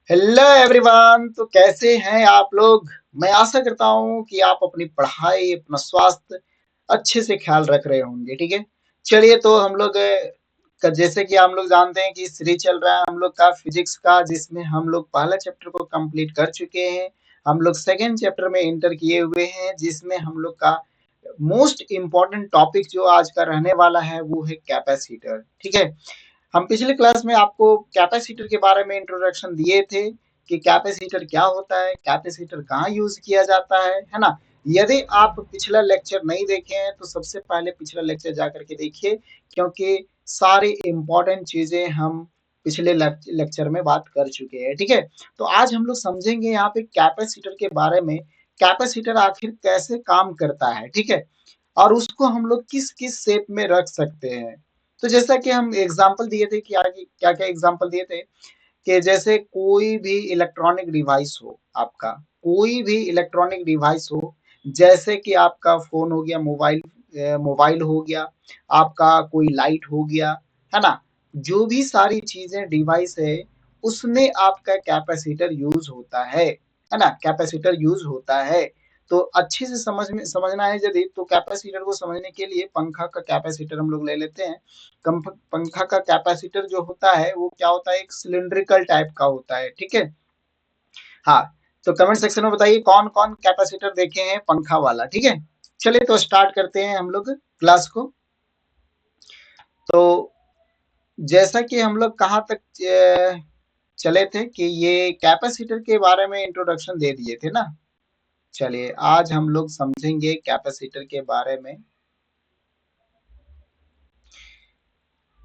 Hello everyone. तो कैसे हैं आप लोग? मैं आशा करता हूं कि आप अपनी पढ़ाई, अपना स्वास्थ्य अच्छे से ख्याल रख रहे होंगे। ठीक है, चलिए तो हम लोग जैसे कि हम लोग जानते हैं कि सीरीज चल रहा है हम लोग का फिजिक्स का, जिसमें हम लोग पहला चैप्टर को कंप्लीट कर चुके हैं। हम लोग सेकेंड चैप्टर में इंटर किए हुए हैं, जिसमें हम लोग का मोस्ट इम्पोर्टेंट टॉपिक जो आज का रहने वाला है वो है कैपेसिटर। ठीक है, हम पिछले क्लास में आपको कैपेसिटर के बारे में इंट्रोडक्शन दिए थे कि कैपेसिटर क्या होता है, कैपेसिटर कहाँ यूज किया जाता है ना। यदि आप पिछला लेक्चर नहीं देखे हैं तो सबसे पहले पिछला लेक्चर जा करके देखिए, क्योंकि सारी इंपॉर्टेंट चीजें हम पिछले लेक्चर में बात कर चुके हैं। ठीक है, तो आज हम लोग समझेंगे यहाँ पे कैपेसिटर के बारे में, कैपेसिटर आखिर कैसे काम करता है। ठीक है, और उसको हम लोग किस किस शेप में रख सकते हैं। तो जैसा कि हम एग्जाम्पल दिए थे कि आगे क्या क्या एग्जाम्पल दिए थे कि जैसे कोई भी इलेक्ट्रॉनिक डिवाइस हो, आपका कोई भी इलेक्ट्रॉनिक डिवाइस हो, जैसे कि आपका फोन हो गया, मोबाइल हो गया, आपका कोई लाइट हो गया, है ना। जो भी सारी चीजें डिवाइस है उसमें आपका कैपेसिटर यूज होता है ना, कैपेसिटर यूज होता है। तो अच्छे से समझना है यदि, तो कैपेसिटर को समझने के लिए पंखा का कैपेसिटर हम लोग ले लेते हैं। पंखा का कैपेसिटर जो होता है वो क्या होता है, एक सिलिंड्रिकल टाइप का होता है। ठीक है, हाँ। तो कमेंट सेक्शन में बताइए कौन कौन कैपेसिटर देखे हैं पंखा वाला। ठीक है, चलिए तो स्टार्ट करते हैं हम लोग क्लास को। तो जैसा कि हम लोग कहाँ तक चले थे कि ये कैपेसिटर के बारे में इंट्रोडक्शन दे दिए थे ना। चलिए आज हम लोग समझेंगे कैपेसिटर के बारे में।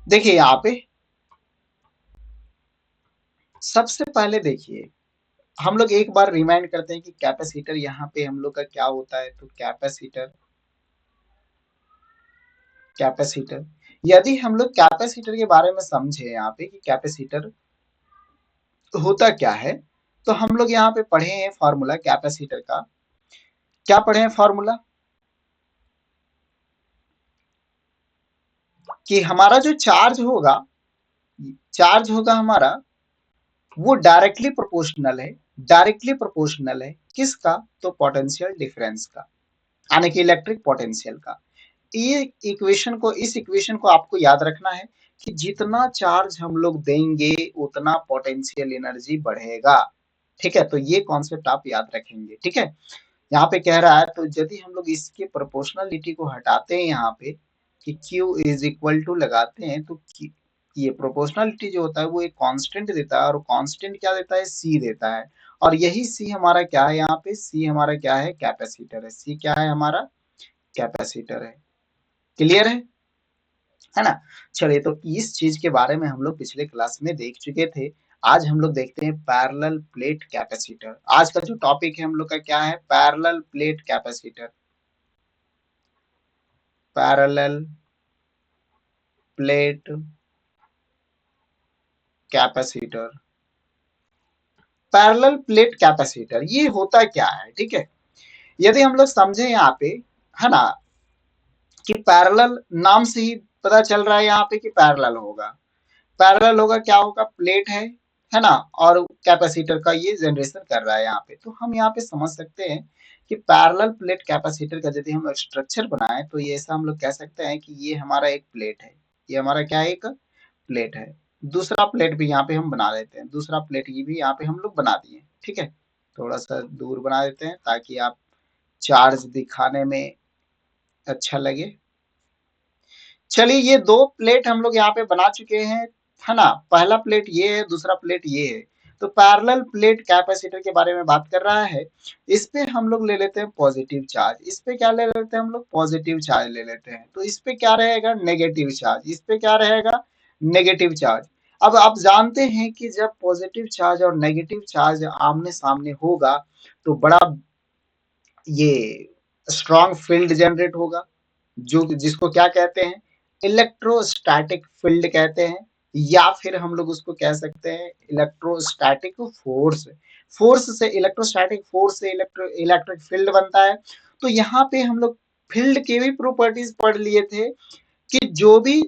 देखिए यहाँ पे सबसे पहले देखिए, हम लोग एक बार रिमाइंड करते हैं कि कैपेसिटर यहाँ पे हम लोग का क्या होता है। तो कैपेसिटर, कैपेसिटर यदि हम लोग कैपेसिटर के बारे में समझे यहाँ पे कि कैपेसिटर होता क्या है, तो हम लोग यहाँ पे पढ़े हैं फॉर्मूला कैपेसिटर का। क्या पढ़े हैं फॉर्मूला? कि हमारा जो चार्ज होगा हमारा, वो डायरेक्टली प्रोपोर्शनल है। डायरेक्टली प्रोपोर्शनल है किसका? तो पोटेंशियल डिफरेंस का, यानी कि इलेक्ट्रिक पोटेंशियल का। ये इस इक्वेशन को आपको याद रखना है कि जितना चार्ज हम लोग देंगे उतना पोटेंशियल एनर्जी बढ़ेगा। ठीक है, तो ये कॉन्सेप्ट आप याद रखेंगे। ठीक है, यहाँ पे कह रहा है, तो यदि हम लोग इसके प्रोपोर्शनलिटी को हटाते हैं यहाँ पे कि Q इज इक्वल टू लगाते हैं, तो ये प्रोपोर्शनलिटी जो होता है वो एक कांस्टेंट देता है, और कांस्टेंट क्या देता है? C देता है। और यही C हमारा क्या है? यहाँ पे C हमारा क्या है? कैपेसिटर है। C क्या है हमारा? कैपेसिटर है। क्लियर है ना। चलिए तो इस चीज के बारे में हम लोग पिछले क्लास में देख चुके थे। आज हम लोग देखते हैं पैरेलल प्लेट कैपेसिटर। आज का जो टॉपिक है हम लोग का क्या है? Parallel plate capacitor. Parallel plate capacitor. Parallel plate capacitor ये होता क्या है? ठीक है, यदि हम लोग समझे यहाँ पे, है ना, कि पैरेलल नाम से ही पता चल रहा है यहाँ पे कि पैरेलल होगा। पैरेलल होगा, क्या होगा? प्लेट है ना, और कैपेसिटर का ये जनरेशन कर रहा है यहाँ पे। तो हम यहाँ पे समझ सकते हैं कि पैरेलल प्लेट कैपेसिटर का यदि हम स्ट्रक्चर बनाए तो ये ऐसा हम लोग कह सकते हैं कि ये हमारा एक प्लेट है। ये हमारा क्या है? एक प्लेट है। दूसरा प्लेट भी यहाँ पे हम बना देते हैं, दूसरा प्लेट ये भी यहाँ पे हम लोग बना दिए। ठीक है, थोड़ा सा दूर बना देते हैं ताकि आप चार्ज दिखाने में अच्छा लगे। चलिए ये दो प्लेट हम लोग यहाँ पे बना चुके हैं, है ना। पहला प्लेट ये है, दूसरा प्लेट ये है। तो पैरेलल प्लेट कैपेसिटर के बारे में बात कर रहा है। इस पे हम लोग ले लेते हैं पॉजिटिव चार्ज। इस पे क्या ले लेते हैं हम लोग? पॉजिटिव चार्ज ले लेते हैं। तो इस पे क्या रहेगा? Negative charge. इस पे क्या रहेगा? Negative charge. अब आप जानते हैं कि जब पॉजिटिव चार्ज और नेगेटिव चार्ज आमने सामने होगा तो बड़ा ये स्ट्रॉन्ग फील्ड जनरेट होगा, जो जिसको क्या कहते हैं? इलेक्ट्रोस्टैटिक फील्ड कहते हैं, या फिर हम लोग उसको कह सकते हैं इलेक्ट्रोस्टैटिक फोर्स। फोर्स से, इलेक्ट्रोस्टैटिक फोर्स से इलेक्ट्रिक फील्ड बनता है। तो यहाँ पे हम लोग फील्ड के भी प्रॉपर्टीज पढ़ लिए थे कि जो भी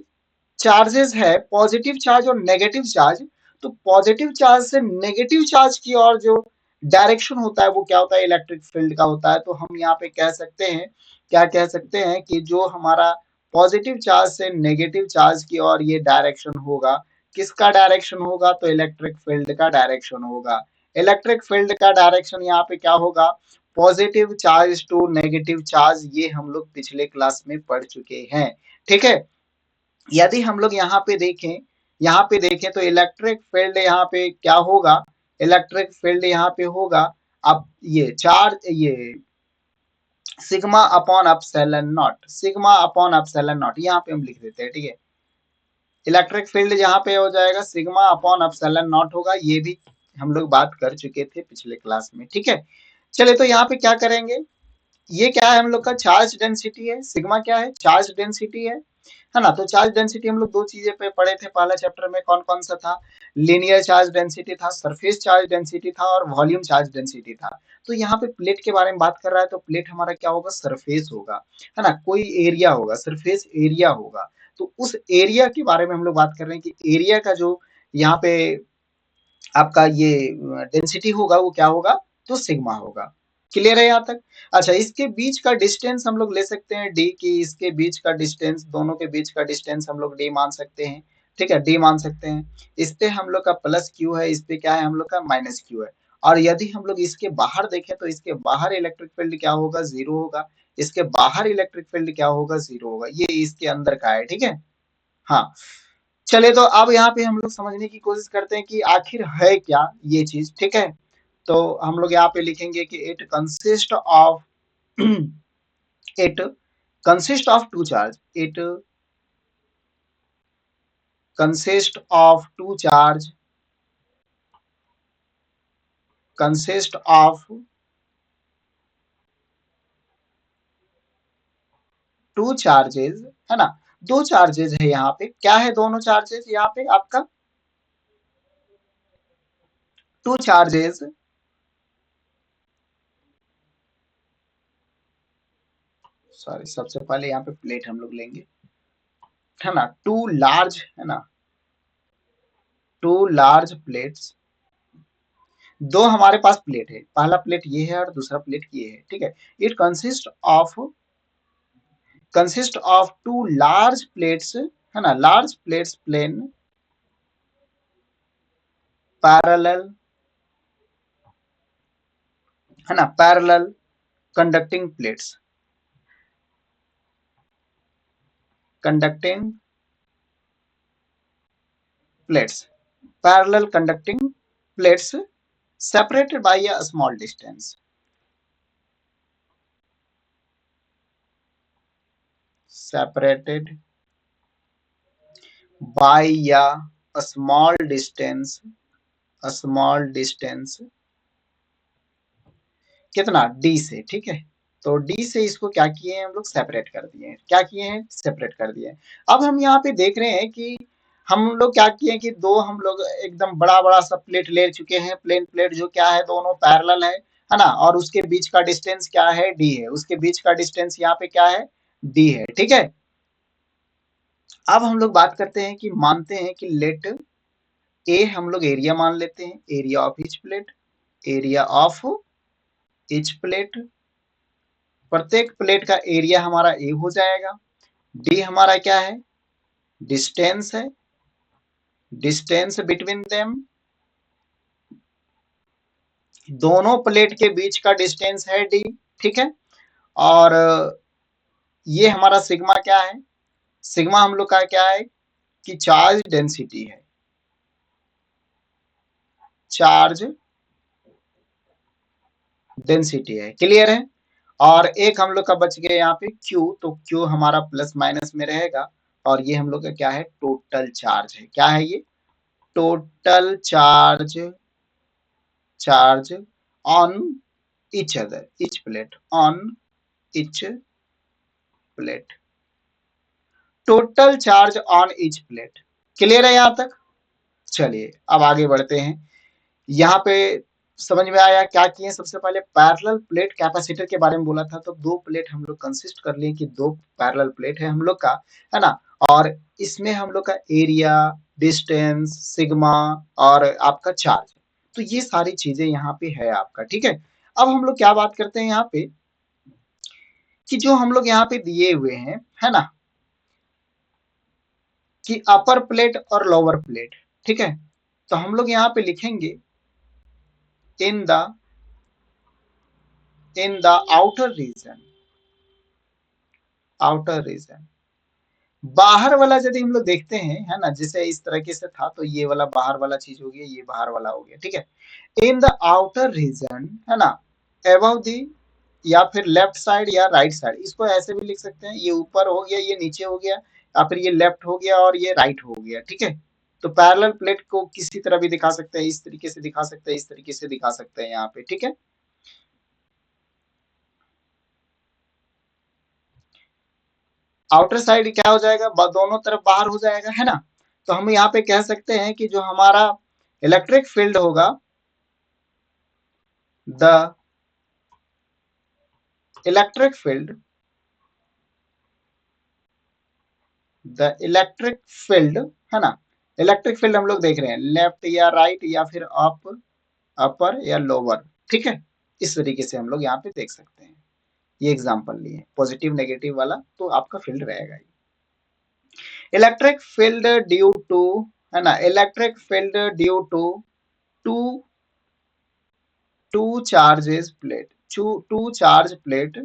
चार्जेस है, पॉजिटिव चार्ज और नेगेटिव चार्ज, तो पॉजिटिव चार्ज से नेगेटिव चार्ज की ओर जो डायरेक्शन होता है वो क्या होता है, इलेक्ट्रिक फील्ड का होता है। तो हम यहाँ पे कह सकते हैं, क्या कह सकते हैं कि जो हमारा पॉजिटिव चार्ज से नेगेटिव चार्ज की ओर ये डायरेक्शन होगा, किसका डायरेक्शन होगा, तो इलेक्ट्रिक फील्ड का डायरेक्शन होगा। इलेक्ट्रिक फील्ड का डायरेक्शन यहाँ पे क्या होगा, positive charge to negative charge, ये हम लोग पिछले क्लास में पढ़ चुके हैं। ठीक है, यदि हम लोग यहाँ पे देखें तो इलेक्ट्रिक फील्ड यहाँ पे क्या होगा, इलेक्ट्रिक फील्ड यहाँ पे होगा, अब ये चार्ज, ये sigma upon epsilon not, sigma upon epsilon not यहाँ पे हम लिख देते हैं। ठीक है, इलेक्ट्रिक फील्ड यहाँ पे हो जाएगा सिग्मा अपॉन एप्सिलॉन नॉट होगा, ये भी हम लोग बात कर चुके थे पिछले क्लास में। ठीक है, चलिए तो यहाँ पे क्या करेंगे, ये क्या है हम लोग का चार्ज डेंसिटी है, सिग्मा क्या है, चार्ज डेंसिटी है ना। तो चार्ज डेंसिटी हम लोग दो चीजें पे पढ़े थे पहला चैप्टर में, कौन कौन सा था, लीनियर चार्ज डेंसिटी था, सरफेस चार्ज डेंसिटी था, और वॉल्यूम चार्ज डेंसिटी था। तो यहाँ पे प्लेट के बारे में बात कर रहा है, तो प्लेट हमारा क्या होगा, सरफेस होगा, है ना, कोई एरिया होगा, सरफेस एरिया होगा। तो उस एरिया के बारे में हम लोग बात कर रहे हैं कि एरिया का जो यहाँ पे आपका ये डेंसिटी होगा वो क्या होगा, तो सिग्मा होगा। क्लियर है यहाँ तक। अच्छा, इसके बीच का डिस्टेंस हम लोग ले सकते हैं डी, की इसके बीच का डिस्टेंस, दोनों के बीच का डिस्टेंस हम लोग डी मान सकते हैं। ठीक है, डी मान सकते हैं। इस पे हम लोग का प्लस क्यू है, इस पे क्या है हम लोग का माइनस क्यू है। और यदि हम लोग इसके बाहर देखें तो इसके बाहर इलेक्ट्रिक फील्ड क्या होगा, जीरो होगा। इसके बाहर इलेक्ट्रिक फील्ड क्या होगा, जीरो होगा। ये इसके अंदर का है। ठीक है, हाँ। चले तो अब यहाँ पे हम लोग समझने की कोशिश करते हैं कि आखिर है क्या ये चीज। ठीक है, तो हम लोग यहाँ पे लिखेंगे कि it consist of it consist of two charge, it consist of two charge, consist of two charges, है ना। दो चार्जेस है यहाँ पे, क्या है दोनों चार्जेस यहाँ पे आपका, टू चार्जेस, सॉरी सबसे पहले यहाँ पे प्लेट हम लोग लेंगे, है ना, टू लार्ज, है ना, टू लार्ज प्लेट्स, दो हमारे पास प्लेट है, पहला प्लेट ये है और दूसरा प्लेट ये है। ठीक है, it consist of two large plates, है ना, लार्ज प्लेट्स प्लेन पैरेलल, है ना, parallel conducting plates, conducting plates, parallel conducting plates separated by a small distance, separated by a small distance, a small distance, कितना, D से। ठीक है, तो D से इसको क्या किए हैं हम लोग, सेपरेट कर दिए हैं। क्या किए हैं, सेपरेट कर दिए हैं। अब हम यहाँ पे देख रहे हैं कि हम लोग क्या किए हैं कि दो हम लोग एकदम बड़ा बड़ा सा प्लेट ले चुके हैं, प्लेन प्लेट, जो क्या है दोनों पैरेलल है ना, और उसके बीच का डिस्टेंस क्या है, डी है, उसके बीच का डिस्टेंस यहाँ पे क्या है, डी है। ठीक है, अब हम लोग बात करते हैं कि मानते हैं कि लेट ए, हम लोग एरिया मान लेते हैं, area of each plate, area of each plate, प्रत्येक प्लेट का एरिया हमारा ए हो जाएगा। डी हमारा क्या है, डिस्टेंस है, डिस्टेंस बिटवीन देम, दोनों प्लेट के बीच का डिस्टेंस है डी। ठीक है, और ये हमारा सिग्मा क्या है, सिग्मा हम लोग का क्या है कि चार्ज डेंसिटी है, चार्ज डेंसिटी है। क्लियर है, और एक हम लोग का बच गया यहाँ पे Q, तो Q हमारा प्लस माइनस में रहेगा, और ये हम लोग का क्या है, टोटल चार्ज है। क्या है ये, total charge, charge on each other, each plate, on each plate, total charge on each plate। Clear है यहाँ तक। चलिए अब आगे बढ़ते हैं, यहाँ पे समझ में आया क्या किए। सबसे पहले पैरेलल प्लेट कैपेसिटर के बारे में बोला था, तो दो प्लेट हम लोग कंसिस्ट कर लिए कि दो पैरेलल प्लेट है हम लोग का, है ना, और इसमें हम लोग का एरिया डिस्टेंस, सिग्मा और आपका चार्ज। तो ये सारी चीजें यहाँ पे है आपका, ठीक है। अब हम लोग क्या बात करते हैं यहाँ पे कि जो हम लोग यहाँ पे दिए हुए हैं, है ना, कि अपर प्लेट और लोअर प्लेट, ठीक है। तो हम लोग यहाँ पे लिखेंगे in the outer region, outer region. बाहर वाला यदि हम लोग देखते हैं, है ना, जैसे इस तरीके से था, तो ये वाला बाहर वाला चीज हो गया, ये बाहर वाला हो गया, ठीक है। इन द आउटर रीजन, है ना, अबव दी, या फिर लेफ्ट साइड या राइट साइड, इसको ऐसे भी लिख सकते हैं, ये ऊपर हो गया, ये नीचे हो गया, या फिर ये लेफ्ट हो गया और ये राइट हो गया, ठीक है। तो पैरेलल प्लेट को किसी तरह भी दिखा सकते हैं, इस तरीके से दिखा सकते हैं, इस तरीके से दिखा सकते हैं यहाँ पे, ठीक है। आउटर साइड क्या हो जाएगा, दोनों तरफ बाहर हो जाएगा, है ना। तो हम यहाँ पे कह सकते हैं कि जो हमारा इलेक्ट्रिक फील्ड होगा, the electric field, the electric field, है ना, इलेक्ट्रिक फील्ड हम लोग देख रहे हैं लेफ्ट या राइट या फिर अप, अपर या लोअर, ठीक है। इस तरीके से हम लोग यहाँ पे देख सकते हैं। ये एग्जांपल लिए पॉजिटिव नेगेटिव वाला, तो आपका फील्ड रहेगा। इलेक्ट्रिक फील्ड ड्यू टू, है ना, electric field due to two two charges plate, two charge plate,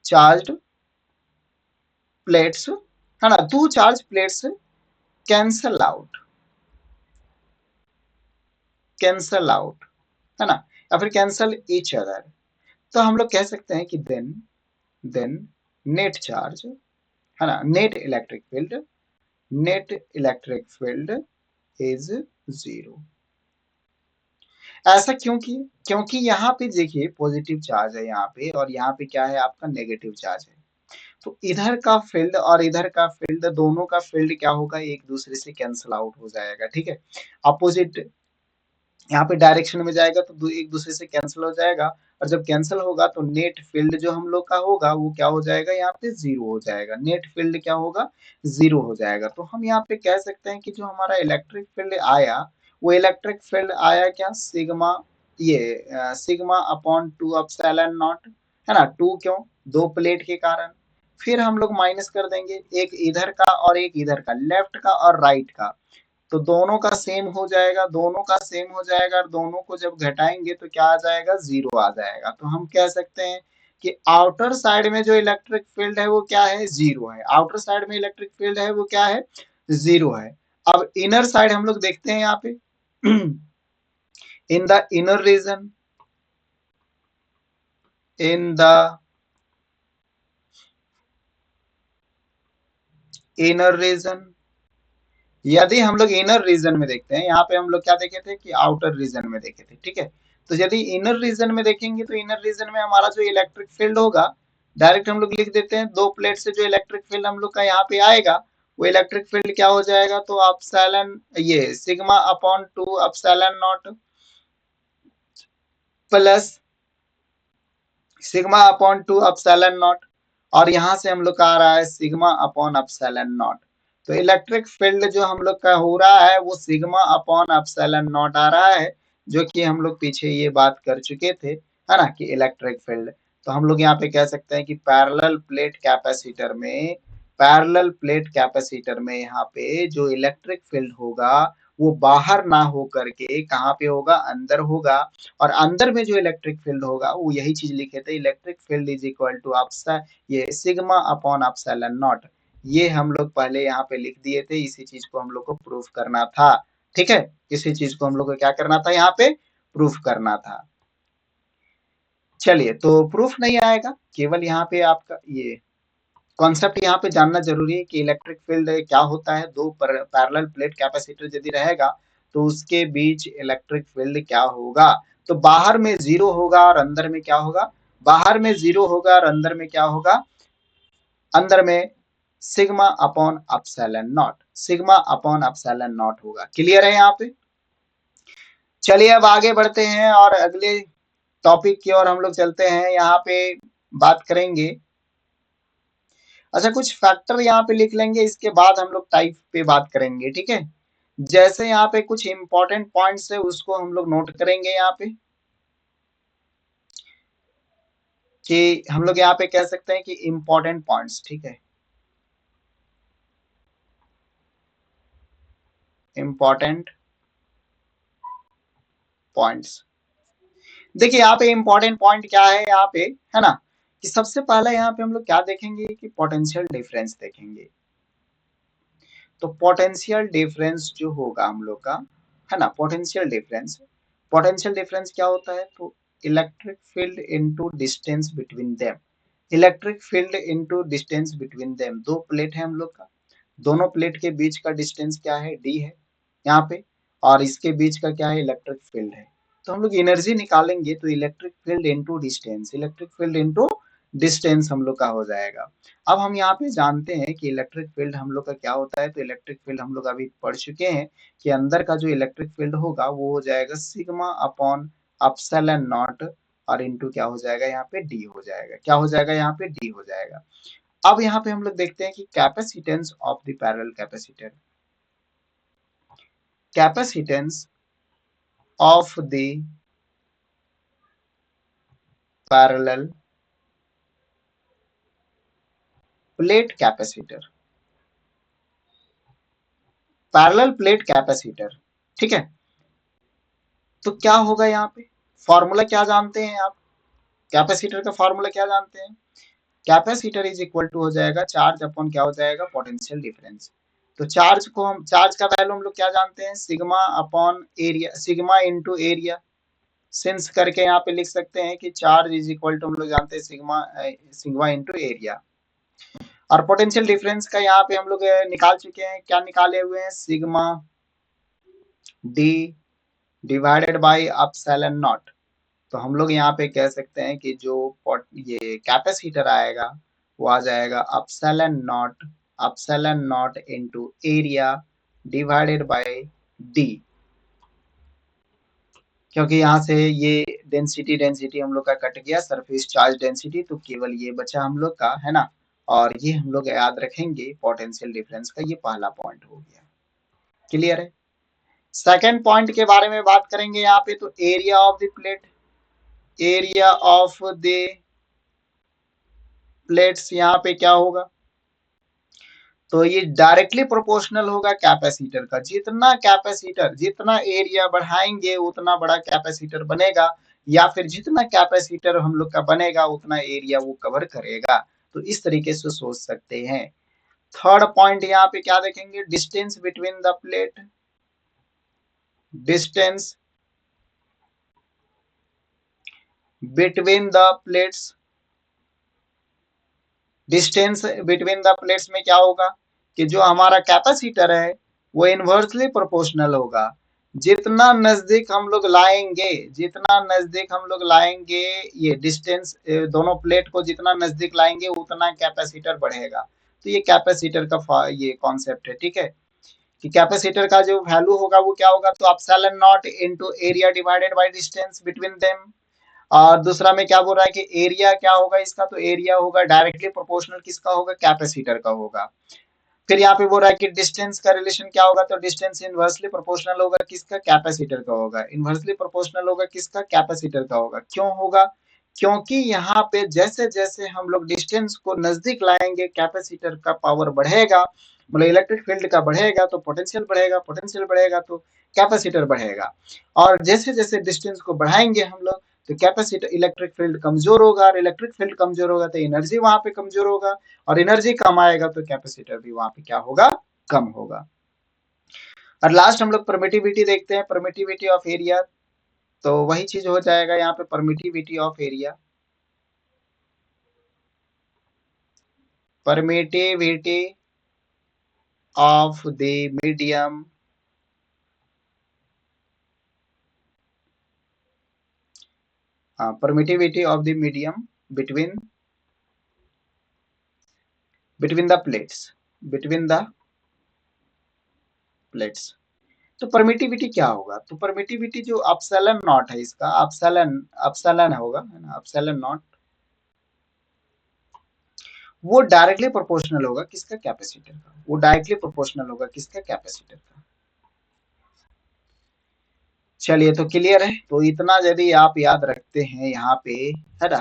charged plates, है ना, two charge plates cancel out, cancel out, है ना, या फिर कैंसल ईच अदर। तो हम लोग कह सकते हैं कि देन नेट चार्ज, है ना, net electric field, net electric field is zero. ऐसा क्यों किए, क्योंकि यहाँ पे देखिए पॉजिटिव चार्ज है यहाँ पे, और यहाँ पे क्या है आपका नेगेटिव चार्ज है। तो इधर का फील्ड और इधर का फील्ड, दोनों का फील्ड क्या होगा, एक दूसरे से कैंसल आउट हो जाएगा, ठीक है। अपोजिट यहाँ पे डायरेक्शन में जाएगा तो एक दूसरे से कैंसिल हो जाएगा, और जब कैंसिल होगा तो नेट फील्ड जो हम लोग का होगा वो क्या हो जाएगा, यहाँ पे जीरो हो जाएगा, नेट फील्ड क्या होगा, जीरो हो जाएगा। तो हम यहाँ पे कह सकते हैं कि जो हमारा इलेक्ट्रिक फील्ड आया, वो इलेक्ट्रिक फील्ड आया क्या, सिग्मा, ये sigma upon two epsilon not, है ना। टू क्यों, दो प्लेट के कारण। फिर हम लोग माइनस कर देंगे, एक इधर का और एक इधर का, लेफ्ट का और राइट का, तो दोनों का सेम हो जाएगा, दोनों का सेम हो जाएगा, और दोनों को जब घटाएंगे तो क्या आ जाएगा, जीरो आ जाएगा। तो हम कह सकते हैं कि आउटर साइड में जो इलेक्ट्रिक फील्ड है वो क्या है, जीरो है। आउटर साइड में इलेक्ट्रिक फील्ड है वो क्या है, जीरो है। अब इनर साइड हम लोग देखते हैं यहाँ पे in the inner region, in the inner region, यदि हम लोग इनर रीजन में देखते हैं, यहाँ पे हम लोग क्या देखे थे कि आउटर रीजन में देखे थे, ठीक है। तो यदि इनर रीजन में देखेंगे तो इनर रीजन में हमारा जो इलेक्ट्रिक फील्ड होगा, डायरेक्ट हम लोग लिख देते हैं, दो प्लेट से जो इलेक्ट्रिक फील्ड हम लोग का यहाँ पे आएगा, वो इलेक्ट्रिक फील्ड क्या हो जाएगा, तो अपसाइलन, ये sigma upon two epsilon not plus sigma upon two epsilon not, और यहां से हम लोग का आ रहा है सिग्मा अपॉन अपसाइलन नॉट। तो इलेक्ट्रिक फील्ड जो हम लोग का हो रहा है वो सिग्मा अपॉन अपसाइलन नॉट आ रहा है, जो कि हम लोग पीछे ये बात कर चुके थे, है ना, कि इलेक्ट्रिक फील्ड। तो हम लोग यहाँ पे कह सकते हैं कि पैरेलल प्लेट कैपेसिटर में, पैरेलल प्लेट कैपेसिटर में यहाँ पे जो इलेक्ट्रिक फील्ड होगा वो बाहर ना हो करके कहाँ पे होगा, अंदर होगा। और अंदर में जो इलेक्ट्रिक फील्ड होगा वो यही चीज लिखे थे, electric field is equal to अपसा, ये सिग्मा अपॉन अपसाइलन नॉट। ये हम लोग पहले यहाँ पे लिख दिए थे, इसी चीज को हम लोग को प्रूफ करना था, ठीक है। इसी चीज को हम लोग को क्या करना था, यहाँ पे प्रूफ करना था। चलिए, तो प्रूफ नहीं आएगा, केवल यहाँ पे आपका ये कॉन्सेप्ट यहाँ पे जानना जरूरी है कि इलेक्ट्रिक फील्ड क्या होता है। दो पैरेलल प्लेट कैपेसिटर यदि रहेगा तो उसके बीच इलेक्ट्रिक फील्ड क्या होगा, तो बाहर में जीरो होगा और अंदर में क्या होगा, बाहर में जीरो होगा और अंदर में क्या होगा, अंदर में sigma upon epsilon not, sigma upon epsilon not होगा। क्लियर है यहाँ पे। चलिए अब आगे बढ़ते हैं और अगले टॉपिक की ओर हम लोग चलते हैं। यहाँ पे बात करेंगे अच्छा, कुछ फैक्टर यहाँ पे लिख लेंगे, इसके बाद हम लोग टाइप पे बात करेंगे, ठीक है। जैसे यहाँ पे कुछ इंपॉर्टेंट पॉइंट्स है उसको हम लोग नोट करेंगे यहाँ पे, कि हम लोग यहाँ पे कह सकते हैं कि इंपॉर्टेंट पॉइंट्स, ठीक है, इंपॉर्टेंट पॉइंट्स। देखिए यहाँ पे इंपॉर्टेंट पॉइंट क्या है यहाँ पे, है ना, कि सबसे पहले यहाँ पे हम लोग क्या देखेंगे कि पोटेंशियल डिफरेंस देखेंगे। तो पोटेंशियल डिफरेंस जो होगा हम लोग का, है ना, पोटेंशियल डिफरेंस क्या होता है, तो electric field into distance between them, electric field into distance between them. दो प्लेट है हम लोग का, दोनों प्लेट के बीच का डिस्टेंस क्या है, डी है यहाँ पे, और इसके बीच का क्या है, इलेक्ट्रिक फील्ड है। तो हम लोग एनर्जी निकालेंगे तो electric field into distance, electric field into distance हम लोग का हो जाएगा। अब हम यहाँ पे जानते हैं कि इलेक्ट्रिक फील्ड हम लोग का क्या होता है, तो इलेक्ट्रिक फील्ड हम लोग अभी पढ़ चुके हैं कि अंदर का जो इलेक्ट्रिक फील्ड होगा वो हो जाएगा सिग्मा अपॉन एप्सिलॉन नॉट, और इनटू क्या हो जाएगा यहाँ पे, डी हो जाएगा, क्या हो जाएगा यहाँ पे, डी हो जाएगा। अब यहाँ पे हम लोग देखते हैं कि capacitance of the parallel capacitor, capacitance of the parallel plate capacitor, parallel plate capacitor, ठीक है। तो क्या होगा यहाँ पे, फॉर्मूला क्या जानते हैं आप, कैपेसिटर का फॉर्मूला क्या जानते हैं, कैपेसिटर इज इक्वल टू हो जाएगा चार्ज अपॉन क्या हो जाएगा, पोटेंशियल डिफरेंस। तो चार्ज को हम, चार्ज का वैल्यू हम लोग क्या जानते हैं, sigma upon area, sigma into area, since करके यहाँ पे लिख सकते हैं कि चार्ज इज इक्वल टू हम लोग जानते हैं सिग्मा, सिग्मा इंटू एरिया। और पोटेंशियल डिफरेंस का यहाँ पे हम लोग निकाल चुके हैं, क्या निकाले हुए हैं, sigma D divided by epsilon not. तो हम लोग यहाँ पे कह सकते हैं कि जो ये कैपेसिटर आएगा वो आ जाएगा epsilon not into area divided by D, क्योंकि यहाँ से ये डेंसिटी डेंसिटी हम लोग का कट गया, सरफेस चार्ज डेंसिटी, तो केवल ये बचा हम लोग का, है ना। और ये हम लोग याद रखेंगे पोटेंशियल डिफरेंस का, ये पहला पॉइंट हो गया, क्लियर है। सेकंड पॉइंट के बारे में बात करेंगे यहाँ पे, तो area of the plate, area of the plates यहाँ पे क्या होगा, तो ये डायरेक्टली प्रोपोर्शनल होगा कैपेसिटर का, जितना कैपेसिटर, जितना एरिया बढ़ाएंगे उतना बड़ा कैपेसिटर बनेगा, या फिर जितना कैपेसिटर हम लोग का बनेगा उतना एरिया वो कवर करेगा। तो इस तरीके से सोच सकते हैं। थर्ड पॉइंट यहाँ पे क्या देखेंगे, distance between the plate, distance between the plates, distance between the plates में क्या होगा कि जो हमारा कैपेसिटर है वो इनवर्सली प्रोपोर्शनल होगा, जितना नजदीक हम लोग लाएंगे, जितना नजदीक हम लोग लाएंगे ये डिस्टेंस, दोनों प्लेट को जितना नजदीक लाएंगे उतना कैपेसिटर बढ़ेगा। तो ये कैपेसिटर का ये कॉन्सेप्ट है, ठीक है, कि कैपेसिटर का जो वैल्यू होगा वो क्या होगा, तो epsilon not into area divided by distance between them. और दूसरा में क्या बोल रहा है कि एरिया क्या होगा इसका, तो एरिया होगा डायरेक्टली प्रोपोर्शनल किसका होगा, कैपेसिटर का होगा। फिर यहाँ पे बोल रहा है कि डिस्टेंस का रिलेशन क्या होगा, तो डिस्टेंस इनवर्सली प्रोपोर्शनल होगा किसका, कैपेसिटर का होगा, इनवर्सली प्रोपोर्शनल होगा किसका, कैपेसिटर का होगा। क्यों होगा, क्योंकि यहाँ पे जैसे जैसे हम लोग डिस्टेंस को नजदीक लाएंगे कैपेसिटर का पावर बढ़ेगा, मतलब इलेक्ट्रिक फील्ड का बढ़ेगा तो पोटेंशियल बढ़ेगा, पोटेंशियल बढ़ेगा तो कैपेसिटर बढ़ेगा। और जैसे जैसे डिस्टेंस को बढ़ाएंगे हम लोग तो कैपेसिटर, इलेक्ट्रिक फील्ड कमजोर होगा, और इलेक्ट्रिक फील्ड कमजोर होगा तो एनर्जी वहां पे कमजोर होगा, और एनर्जी कम आएगा तो कैपेसिटर भी वहां पे क्या होगा, कम होगा। और लास्ट हम लोग परमिटिविटी देखते हैं, परमिटिविटी ऑफ एरिया, तो वही चीज हो जाएगा यहाँ पे, permittivity of area, permittivity of the medium permittivity of the medium between between the plates, between the plates। तो परमिटिविटी क्या होगा, तो परमिटिविटी जो एप्सिलॉन नॉट है इसका, एप्सिलॉन एप्सिलॉन होगा, है ना, एप्सिलॉन नॉट, वो डायरेक्टली प्रोपोर्शनल होगा किसका, कैपेसिटर का। वो डायरेक्टली प्रोपोर्शनल होगा किसका, कैपेसिटर का। चलिए तो क्लियर है। तो इतना यदि आप याद रखते हैं यहाँ पे, है ना,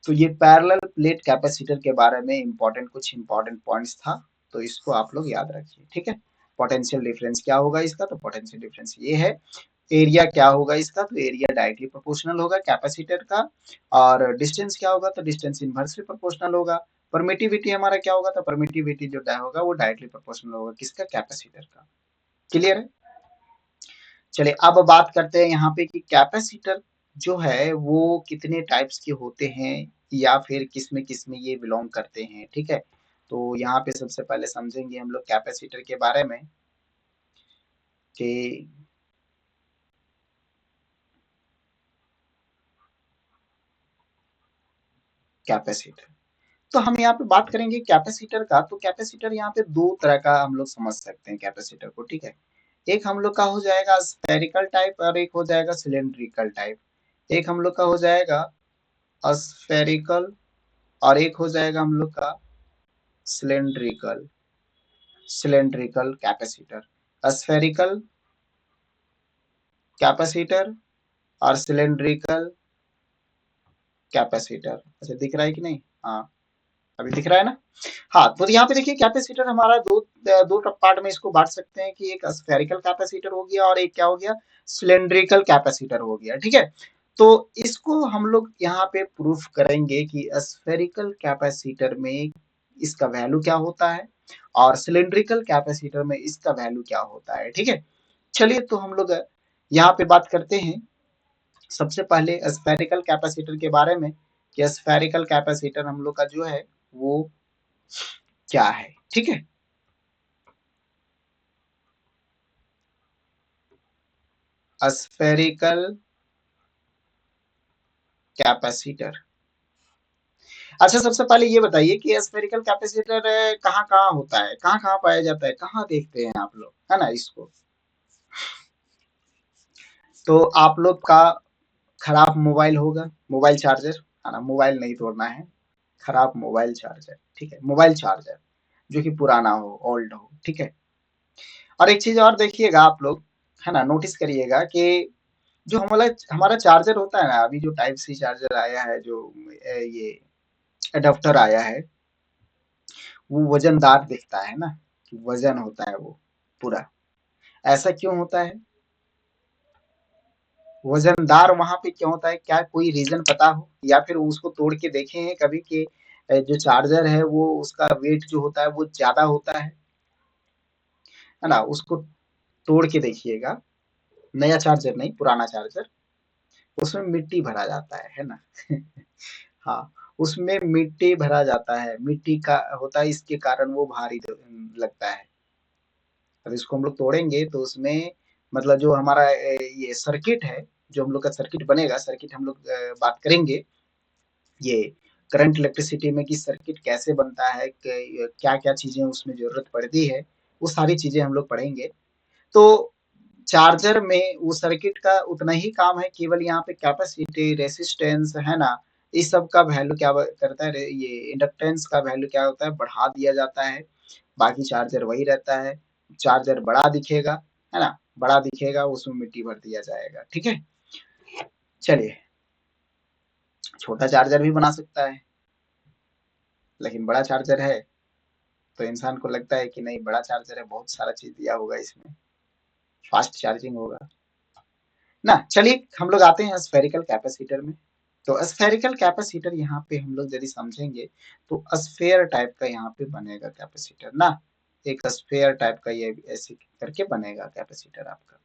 तो ये पैरेलल प्लेट कैपेसिटर के बारे में इंपॉर्टेंट कुछ इंपॉर्टेंट पॉइंट्स था। तो इसको आप लोग याद रखिए, ठीक है। पोटेंशियल डिफरेंस क्या होगा इसका, तो पोटेंशियल डिफरेंस ये है। एरिया क्या होगा इसका, तो एरिया डायरेक्टली प्रोपोर्शनल होगा कैपेसिटर का। और डिस्टेंस क्या होगा, तो डिस्टेंस इनवर्सली प्रोपोर्शनल होगा। परमिटिविटी हमारा क्या होगा, तो परमिटिविटी जो होगा वो डायरेक्टली प्रोपोर्शनल होगा किसका, कैपेसिटर का। क्लियर है। चलिए अब बात करते हैं यहाँ पे कि कैपेसिटर जो है वो कितने टाइप्स के होते हैं, या फिर किस में ये बिलोंग करते हैं, ठीक है। तो यहाँ पे सबसे पहले समझेंगे हम लोग कैपेसिटर के बारे में कि कैपेसिटर, तो हम यहाँ पे बात करेंगे कैपेसिटर का। तो कैपेसिटर यहाँ पे दो तरह का हम लोग समझ सकते हैं कैपेसिटर को, ठीक है। एक हम लोग का हो जाएगा स्फेरिकल टाइप और एक हो जाएगा सिलेंड्रिकल टाइप। एक हम लोग का हो जाएगा स्फेरिकल और एक हो जाएगा हम लोग का cylindrical, cylindrical capacitor. Spherical capacitor और सिलेंड्रिकल कैपेसिटर। अच्छा दिख रहा है कि नहीं, हाँ अभी दिख रहा है ना। हाँ तो यहाँ पे देखिए कैपेसिटर हमारा दो दो पार्ट में इसको बांट सकते हैं कि एक स्फेरिकल कैपेसिटर हो गया और एक क्या हो गया, सिलेंड्रिकल कैपेसिटर हो गया, ठीक है। तो इसको हम लोग यहाँ पे प्रूफ करेंगे कि स्फेरिकल कैपेसिटर में इसका वैल्यू क्या होता है और सिलेंड्रिकल कैपेसिटर में इसका वैल्यू क्या होता है, ठीक है। चलिए तो हम लोग यहाँ पे बात करते हैं सबसे पहले स्फेरिकल कैपेसिटर के बारे में कि स्फेरिकल कैपेसिटर हम लोग का जो है वो क्या है, ठीक है। Spherical capacitor. अच्छा सबसे पहले ये बताइए कि स्फेरिकल कैपेसिटर कहाँ कहाँ होता है, कहाँ कहाँ पाया जाता है, कहाँ देखते हैं आप लोग, है ना इसको। तो आप लोग का खराब मोबाइल होगा, मोबाइल चार्जर, है ना, मोबाइल नहीं तोड़ना है, खराब मोबाइल चार्जर, ठीक है, मोबाइल चार्जर जो कि पुराना हो, ओल्ड हो, ठीक है। और एक चीज और देखिएगा आप लोग, है ना, नोटिस करिएगा कि जो हमारा हमारा चार्जर होता है ना, अभी जो टाइप सी चार्जर आया है, जो ये अडॉप्टर आया है, वो वजनदार दिखता है ना, कि वजन होता है वो पूरा। ऐसा क्यों होता है, वजनदार वहां पे क्यों होता है, क्या कोई रीजन पता हो, या फिर उसको तोड़ के देखे हैं कभी कि जो चार्जर है वो उसका वेट जो होता है वो ज्यादा होता है ना। उसको तोड़ के देखिएगा, नया चार्जर नहीं, पुराना चार्जर, उसमें मिट्टी भरा जाता है ना। हाँ, उसमें मिट्टी भरा जाता है, मिट्टी का होता है, इसके कारण वो भारी लगता है। अब इसको हम लोग तोड़ेंगे तो उसमें मतलब जो हमारा ये सर्किट है, जो हम लोग का सर्किट बनेगा, सर्किट हम लोग बात करेंगे ये करंट इलेक्ट्रिसिटी में कि सर्किट कैसे बनता है, क्या क्या चीजें उसमें जरूरत पड़ती है, वो सारी चीजें हम लोग पढ़ेंगे। तो चार्जर में वो सर्किट का उतना ही काम है, केवल यहाँ पे कैपेसिटी रेसिस्टेंस है ना, इस सब का वैल्यू क्या करता है, ये इंडक्टेंस का वैल्यू क्या होता है, बढ़ा दिया जाता है। बाकी चार्जर वही रहता है, चार्जर बड़ा दिखेगा, है ना, बड़ा दिखेगा, उसमें मिट्टी भर दिया जाएगा, ठीक है। चलिए, छोटा चार्जर भी बना सकता है, लेकिन बड़ा चार्जर है तो इंसान को लगता है कि नहीं बड़ा चार्जर है, बहुत सारा चीज दिया होगा इसमें, फास्ट चार्जिंग होगा ना। चलिए हम लोग आते हैं स्फेरिकल कैपेसिटर में। तो स्फेरिकल कैपेसिटर यहाँ पे हम लोग यदि समझेंगे तो स्फेयर टाइप का यहाँ पे बनेगा कैपेसिटर ना, एक स्फेयर टाइप का ये ऐसे करके बनेगा कैपेसिटर आपका।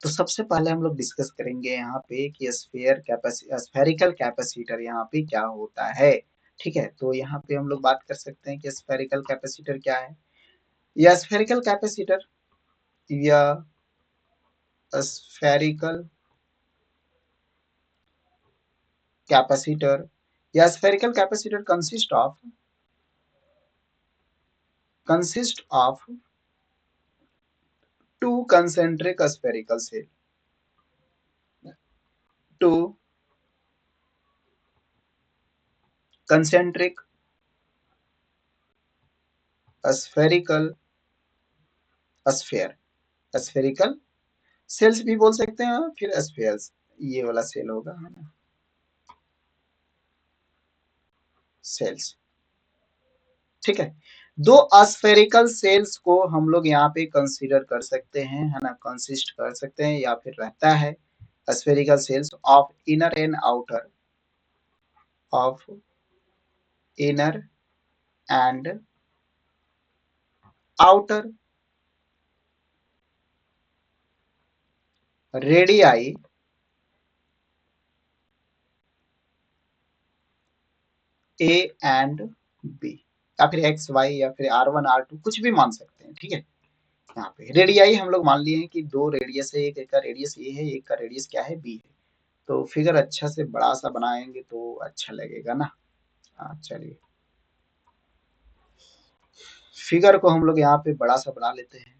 तो सबसे पहले हम लोग डिस्कस करेंगे यहाँ पे कि स्फेरिकल कैपेसिटर यहाँ पे क्या होता है, ठीक है। तो यहाँ पे हम लोग बात कर सकते हैं कि स्फेरिकल कैपेसिटर क्या है। या स्फेरिकल कैपेसिटर या स्फेरिकल कैपेसिटर या spherical capacitor consist of two concentric spherical cell, two concentric spherical sphere, spherical shells भी बोल सकते हैं, फिर स्फेयर्स ये वाला सेल होगा, है ना, सेल्स। ठीक है, दो स्फेरिकल सेल्स को हम लोग यहाँ पे कंसीडर कर सकते हैं, है ना, कंसिस्ट कर सकते हैं, या फिर रहता है spherical shells of inner and outer, of inner and outer radii a and b, या फिर एक्स वाई या फिर R1 R2 कुछ भी मान सकते हैं। ठीक है, यहाँ पे रेडियाई हम लोग मान लिए हैं कि दो रेडियस है, एक का रेडियस ए है, एक का रेडियस क्या है, बी है। तो फिगर अच्छा से बड़ा सा बनाएंगे तो अच्छा लगेगा ना। हाँ चलिए, फिगर को हम लोग यहाँ पे बड़ा सा बना लेते हैं।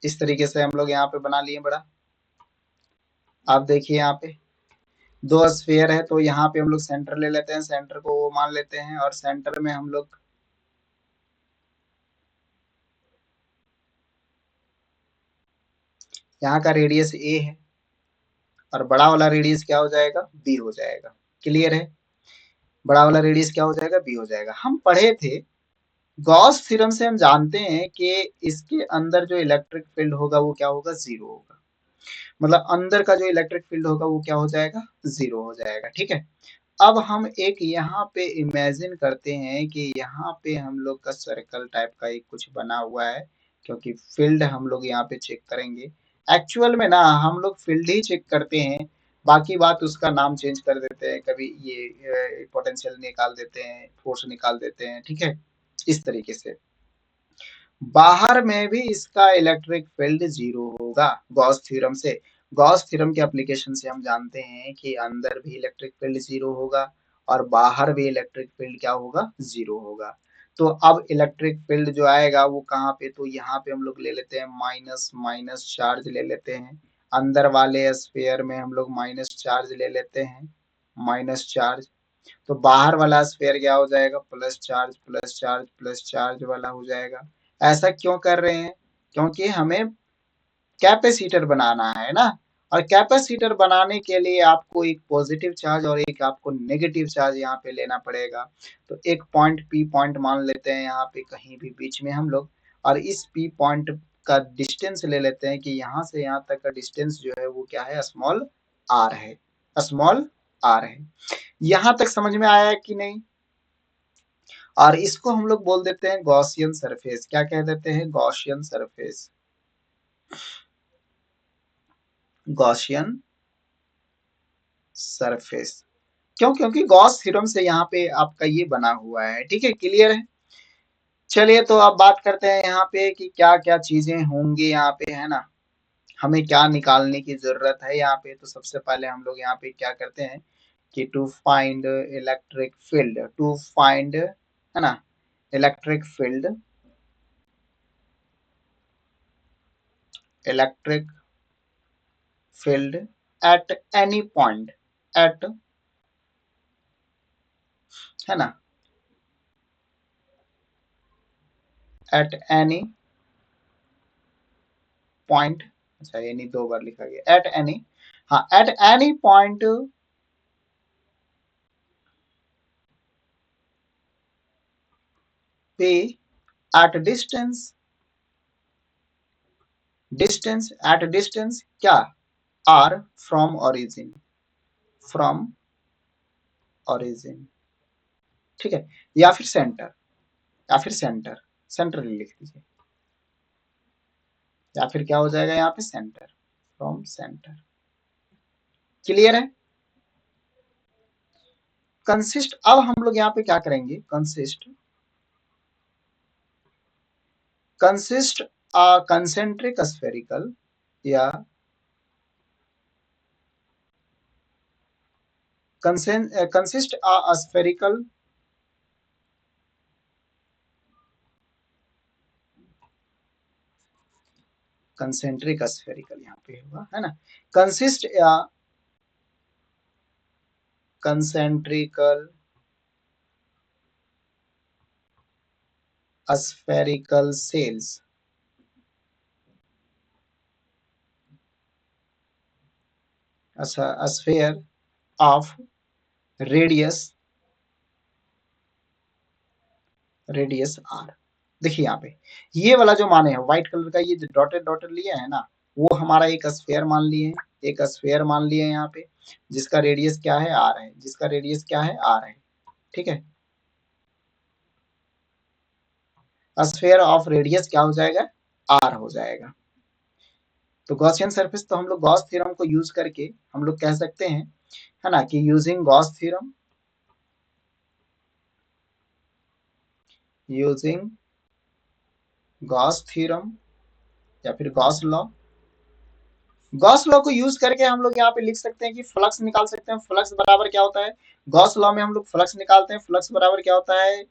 इस तरीके से हम लोग यहाँ पे बना लिए बड़ा। आप देखिए यहाँ पे दो स्फीयर है, तो यहाँ पे हम लोग सेंटर ले लेते हैं, सेंटर को वो मान लेते हैं, और सेंटर में हम लोग यहाँ का रेडियस ए है, और बड़ा वाला रेडियस क्या हो जाएगा, बी हो जाएगा। क्लियर है, बड़ा वाला रेडियस क्या हो जाएगा, बी हो जाएगा। हम पढ़े थे गॉस थ्योरम से, हम जानते हैं कि इसके अंदर जो इलेक्ट्रिक फील्ड होगा वो क्या होगा, जीरो होगा। मतलब अंदर का जो इलेक्ट्रिक फील्ड होगा वो क्या हो जाएगा, जीरो हो जाएगा। ठीक है, अब हम एक यहाँ पे इमेजिन करते हैं कि यहाँ पे हम लोग का सर्कल टाइप का एक कुछ बना हुआ है, क्योंकि फील्ड हम लोग यहाँ पे चेक करेंगे। एक्चुअल में ना हम लोग फील्ड ही चेक करते हैं, बाकी बात उसका नाम चेंज कर देते हैं, कभी ये पोटेंशियल निकाल देते हैं, फोर्स निकाल देते हैं। ठीक है, इस तरीके से बाहर में भी इसका इलेक्ट्रिक फील्ड जीरो होगा गॉस थ्योरम से। गॉस थ्योरम के एप्लीकेशन से हम जानते हैं कि अंदर भी इलेक्ट्रिक फील्ड जीरो होगा और बाहर भी इलेक्ट्रिक फील्ड क्या होगा, जीरो होगा। तो अब इलेक्ट्रिक फील्ड जो आएगा वो कहाँ पे, तो यहाँ पे हम लोग ले लेते हैं माइनस माइनस चार्ज ले लेते हैं। अंदर वाले स्फीयर में हम लोग माइनस चार्ज ले लेते हैं, माइनस चार्ज। तो बाहर वाला स्फीयर क्या हो जाएगा, plus charge plus charge plus charge वाला हो जाएगा। ऐसा क्यों कर रहे हैं, क्योंकि हमें कैपेसिटर बनाना है ना, और कैपेसिटर बनाने के लिए आपको एक पॉजिटिव चार्ज और एक आपको नेगेटिव चार्ज यहाँ पे लेना पड़ेगा। तो एक पॉइंट पी पॉइंट मान लेते हैं यहाँ पे कहीं भी बीच में हम लोग, और इस पी पॉइंट का डिस्टेंस ले लेते हैं कि यहाँ से यहाँ तक का डिस्टेंस जो है वो क्या है, स्मॉल आर है, स्मॉल आर है। यहाँ तक समझ में आया है कि नहीं। और इसको हम लोग बोल देते हैं गॉसियन सरफेस। क्या कह देते हैं, गॉसियन सरफेस, गॉसियन सरफेस। क्यों, क्योंकि गॉस थ्योरम से यहाँ पे आपका ये बना हुआ है। ठीक है, क्लियर है। चलिए तो अब बात करते हैं यहाँ पे कि क्या क्या चीजें होंगी यहाँ पे, है ना, हमें क्या निकालने की जरूरत है यहाँ पे। तो सबसे पहले हम लोग यहाँ पे क्या करते हैं कि to find electric field, to find, है ना, electric field, electric field at any point, at, है ना, एट एनी पॉइंट। अच्छा, एनी दो बार लिखा गया, एट एनी, हाँ, एट एनी पॉइंट पे, at distance, distance at distance क्या, or from origin, from origin. ठीक है, या फिर सेंटर, या फिर सेंटर, सेंटर लिख दीजिए, या फिर क्या हो जाएगा यहाँ पे, सेंटर, फ्रॉम सेंटर। क्लियर है। कंसिस्ट, अब हम लोग यहाँ पे क्या करेंगे, कंसिस्ट, कंसिस्ट कंसेंट्रिक स्फेरिकल, या consist a spherical concentric spherical यहाँ पे होगा, है ना। कंसिस्ट या कंसेंट्रिकल spherical cells a sphere of radius r। देखिए यहाँ पे ये वाला जो माने है व्हाइट कलर का, ये जो डॉटेड डॉटेड लिया है ना, वो हमारा एक स्फेयर मान लिए, एक स्फेयर मान लिए यहाँ पे, जिसका रेडियस क्या है r है, जिसका रेडियस क्या है r है, ठीक है। स्फेयर ऑफ रेडियस क्या हो जाएगा, r हो जाएगा। तो गॉसियन सरफेस तो हम लोग गॉस थ्योरम को यूज करके हम लोग कह सकते हैं, है ना, कि using Gauss theorem, using Gauss theorem या फिर गॉस लॉ, गॉस लॉ को यूज करके हम लोग यहाँ पे लिख सकते हैं कि फ्लक्स निकाल सकते हैं। फ्लक्स बराबर क्या होता है, गॉस लॉ में हम लोग फ्लक्स निकालते हैं, फ्लक्स बराबर क्या होता है,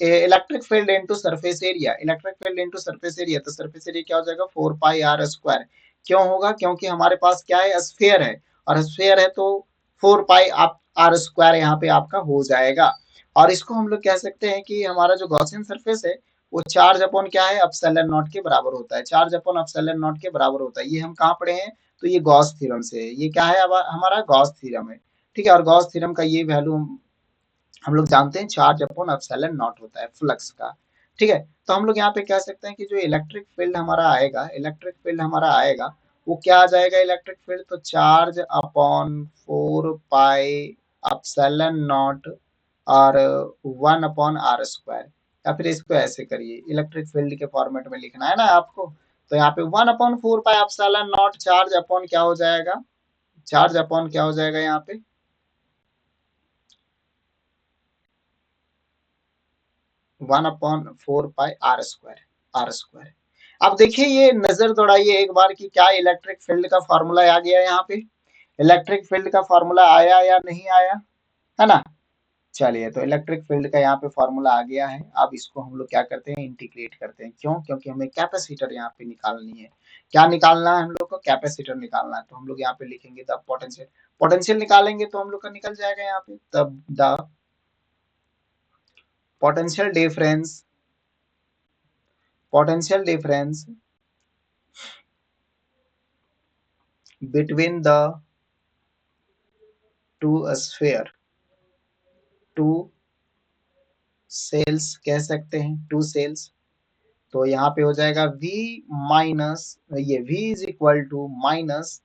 electric field into surface area, electric field into surface area. तो सरफेस एरिया क्या हो जाएगा, 4 पाई आर स्क्वायर। क्यों होगा, क्योंकि हमारे पास क्या है, स्फीयर है, और स्फीयर है तो 4 पाई आप आर स्क्वायर यहाँ पे आपका हो जाएगा। और इसको हम लोग कह सकते हैं कि हमारा जो गॉसियन सरफेस है वो चार्ज अपॉन क्या है, अपसाइलन नॉट के बराबर होता है, चार्ज अपॉन अपसाइलन नॉट के बराबर होता है। ये हम कहाँ पढ़े हैं, तो ये गॉस थ्योरम से है, ये क्या है, अब हमारा गॉस थ्योरम है, ठीक है। और गॉस थ्योरम का ये वैल्यू हम लोग जानते हैं, चार्ज अपॉन एप्सिलॉन नॉट होता है फ्लक्स का, ठीक है। तो हम लोग यहाँ पे कह सकते हैं कि जो इलेक्ट्रिक फील्ड हमारा आएगा, इलेक्ट्रिक फील्ड हमारा आएगा, वो क्या आ जाएगा, इलेक्ट्रिक फील्ड तो charge upon 4 pi epsilon not और 1 अपॉन आर स्क्वायर। या फिर इसको ऐसे करिए, इलेक्ट्रिक फील्ड के फॉर्मेट में लिखना है ना आपको, तो यहाँ पे 1 upon 4 pi epsilon not charge upon क्या हो जाएगा, चार्ज अपॉन क्या हो जाएगा यहाँ पे 1 upon 4 pi r square, r square. अब देखिए ये नजर दौड़ाइए एक बार कि क्या इलेक्ट्रिक फील्ड का फॉर्मूला आ गया यहाँ पे, इलेक्ट्रिक फील्ड का फॉर्मूला आया या नहीं आया, है ना। चलिए, तो इलेक्ट्रिक फील्ड का यहाँ पे फॉर्मूला आ गया है। अब इसको हम लोग क्या करते हैं, इंटीग्रेट करते हैं। क्यों, क्योंकि हमें कैपेसिटर यहाँ पे निकालनी है। क्या निकालना है हम लोग को, कैपेसिटर निकालना है। तो हम लोग यहाँ पे लिखेंगे द पोटेंशियल, पोटेंशियल निकालेंगे तो हम लोग का निकल जाएगा यहाँ पे, तब the potential difference, potential difference between the two sphere, two shells कह सकते हैं, टू सेल्स। तो यहाँ पे हो जाएगा V माइनस, ये V is equal to minus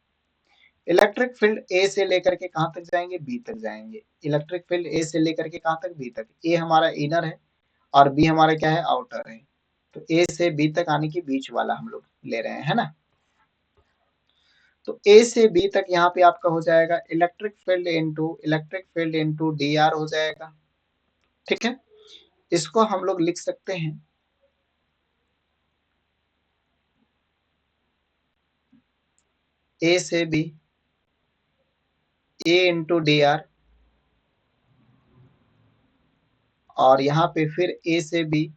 electric field A से लेकर के कहाँ तक जाएंगे, बी तक जाएंगे। इलेक्ट्रिक फील्ड ए से लेकर के कहाँ तक, बी तक। ए हमारा इनर है और बी हमारा क्या है, आउटर है। तो ए से बी तक आने की बीच वाला हम लोग ले रहे हैं, है ना। तो ए से बी तक यहाँ पे आपका हो जाएगा electric field into D R हो जाएगा, ठीक है। इसको हम लोग लिख सकते हैं ए से बी, ए इंटू डी आर, और यहाँ पे फिर ए से बी।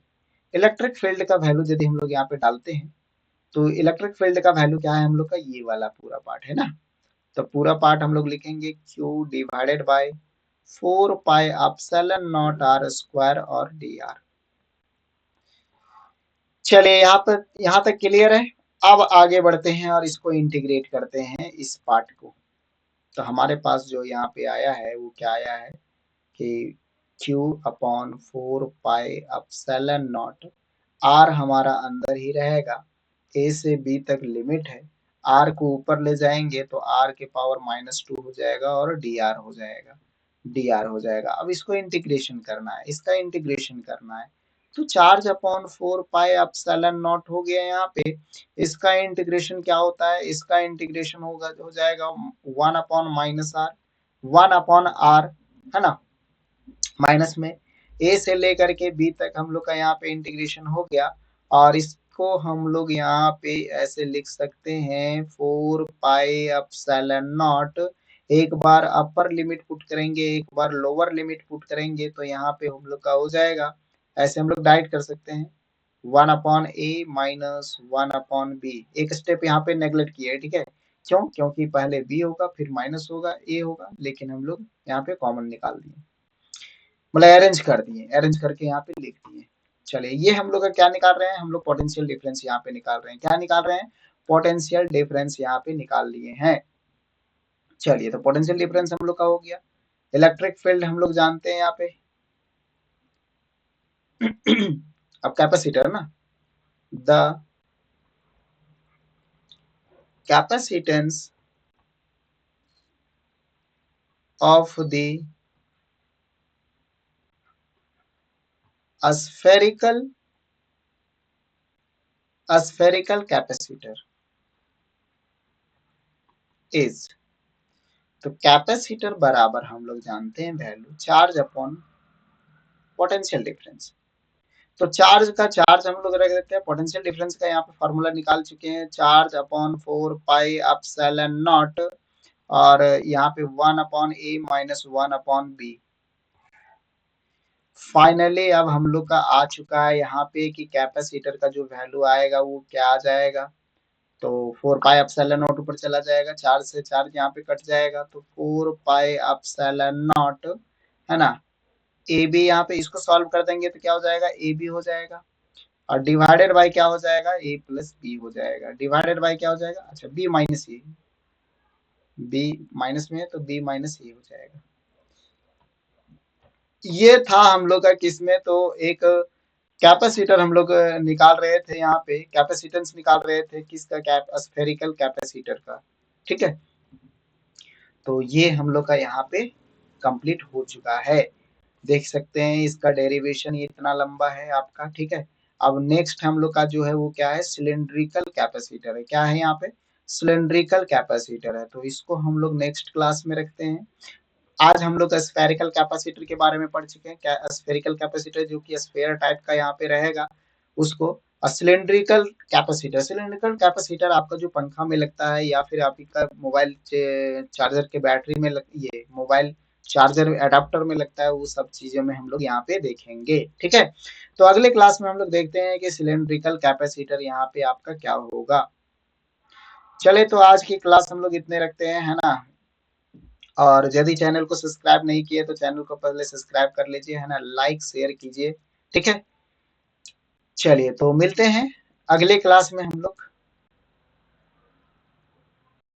इलेक्ट्रिक फील्ड का वैल्यू यदि हम लोग यहाँ पे डालते हैं तो इलेक्ट्रिक फील्ड का वैल्यू क्या है हम लोग का, ये वाला पूरा पार्ट है ना। तो पूरा पार्ट हम लोग लिखेंगे Q divided by 4 pi epsilon naught r square और डी आर। चलिए यहाँ तक क्लियर है। अब आगे बढ़ते हैं और इसको इंटीग्रेट करते हैं इस पार्ट को। तो हमारे पास जो यहाँ पे आया है वो क्या आया है कि Q upon 4 pi epsilon naught, r हमारा अंदर ही रहेगा, ए से बी तक लिमिट है, आर को ऊपर ले जाएंगे तो आर के पावर -2 हो जाएगा और डी आर हो जाएगा, डी आर हो जाएगा। अब इसको इंटीग्रेशन करना है, इसका इंटीग्रेशन करना है। तो charge upon 4 pi epsilon not हो गया यहाँ पे। इसका इंटीग्रेशन क्या होता है, इसका इंटीग्रेशन होगा, हो जाएगा 1 upon minus r, 1 upon r, है ना, माइनस में ए से लेकर के बी तक हम लोग का यहाँ पे इंटीग्रेशन हो गया। और इसको हम लोग यहाँ पे ऐसे लिख सकते हैं 4 पाई एप्सिलॉन नॉट, एक बार अपर लिमिट पुट करेंगे, एक बार लोअर लिमिट पुट करेंगे, तो यहाँ पे हम लोग का हो जाएगा, ऐसे हम लोग डाइट कर सकते हैं 1/a माइनस 1/b। एक स्टेप यहाँ पे नेगलेक्ट किया है, ठीक है। क्यों? क्योंकि पहले b होगा, फिर माइनस होगा, a होगा, लेकिन हम लोग यहाँ पे कॉमन निकाल दिए, मतलब अरेंज कर दिए, अरेंज करके यहाँ पे लिख दिए। चलिए, ये हम लोग का क्या निकाल रहे हैं, हम लोग पोटेंशियल डिफरेंस यहाँ पे निकाल रहे हैं। क्या निकाल रहे हैं? पोटेंशियल डिफरेंस यहाँ पे निकाल लिए हैं। चलिए, तो पोटेंशियल डिफरेंस हम लोग का हो गया। इलेक्ट्रिक फील्ड हम लोग जानते हैं यहाँ पे। अब कैपेसिटर ना, the capacitance of the spherical capacitor is, तो कैपेसिटर बराबर हम लोग जानते हैं value charge upon potential difference. तो चार्ज का चार्ज हम लोग रख देते हैं, पोटेंशियल डिफरेंस का यहाँ पे फॉर्मूला निकाल चुके हैं, charge upon 4 pi epsilon not, और यहाँ पे 1/a माइनस 1/b। फाइनली अब हम लोग का आ चुका है यहाँ पे कि कैपेसिटर का जो वैल्यू आएगा वो क्या आ जाएगा, तो 4 पाई एप्सिलॉन नॉट ऊपर चला जाएगा, चार्ज से चार्ज यहाँ पे कट जाएगा, तो 4 पाई एप्सिलॉन नॉट, है ना। ए बी यहाँ पे इसको सॉल्व कर देंगे तो क्या हो जाएगा, ए बी हो जाएगा, और डिवाइडेड बाय क्या हो जाएगा, ए प्लस बी हो जाएगा। डिवाइडेड बाय क्या हो जाएगा, अच्छा बी माइनस ए, बी माइनस में है तो बी माइनस ए हो जाएगा। ये था हम लोग का किसमें, तो एक कैपेसिटर हम लोग निकाल रहे थे, यहाँ पे कैपेसिटेंस निकाल रहे थे किसका, स्फेरिकल कैपेसिटर का, ठीक है। तो ये हम लोग का यहाँ पे कंप्लीट हो चुका है, देख सकते हैं इसका डेरिवेशन ये इतना लंबा है आपका, ठीक है। अब नेक्स्ट हम लोग का जो है वो क्या है, सिलेंड्रिकल कैपेसिटर है। क्या है यहाँ पे, सिलेंड्रिकल कैपेसिटर है, तो इसको हम लोग नेक्स्ट क्लास में रखते हैं। आज हम लोग स्फेरिकल कैपेसिटर के बारे में पढ़ चुके हैं, क्या स्फेरिकल कैपेसिटर जो कि स्फेयर टाइप का यहाँ पे रहेगा उसको। सिलेंड्रिकल कैपेसिटर, सिलेंड्रिकल कैपेसिटर आपका जो पंखा में लगता है या फिर आपका मोबाइल चार्जर के बैटरी में ये मोबाइल चार्जर अडाप्टर में लगता है, वो सब चीजों में हम लोग यहाँ पे देखेंगे, ठीक है। तो अगले क्लास में हम लोग देखते हैं कि सिलेंड्रिकल कैपेसिटर यहाँ पे आपका क्या होगा। चले, तो आज की क्लास हम लोग इतने रखते हैं, है ना। और यदि चैनल को सब्सक्राइब नहीं किए तो चैनल को पहले सब्सक्राइब कर लीजिए, है ना, लाइक शेयर कीजिए, ठीक है। चलिए, तो मिलते हैं अगले क्लास में हम लोग।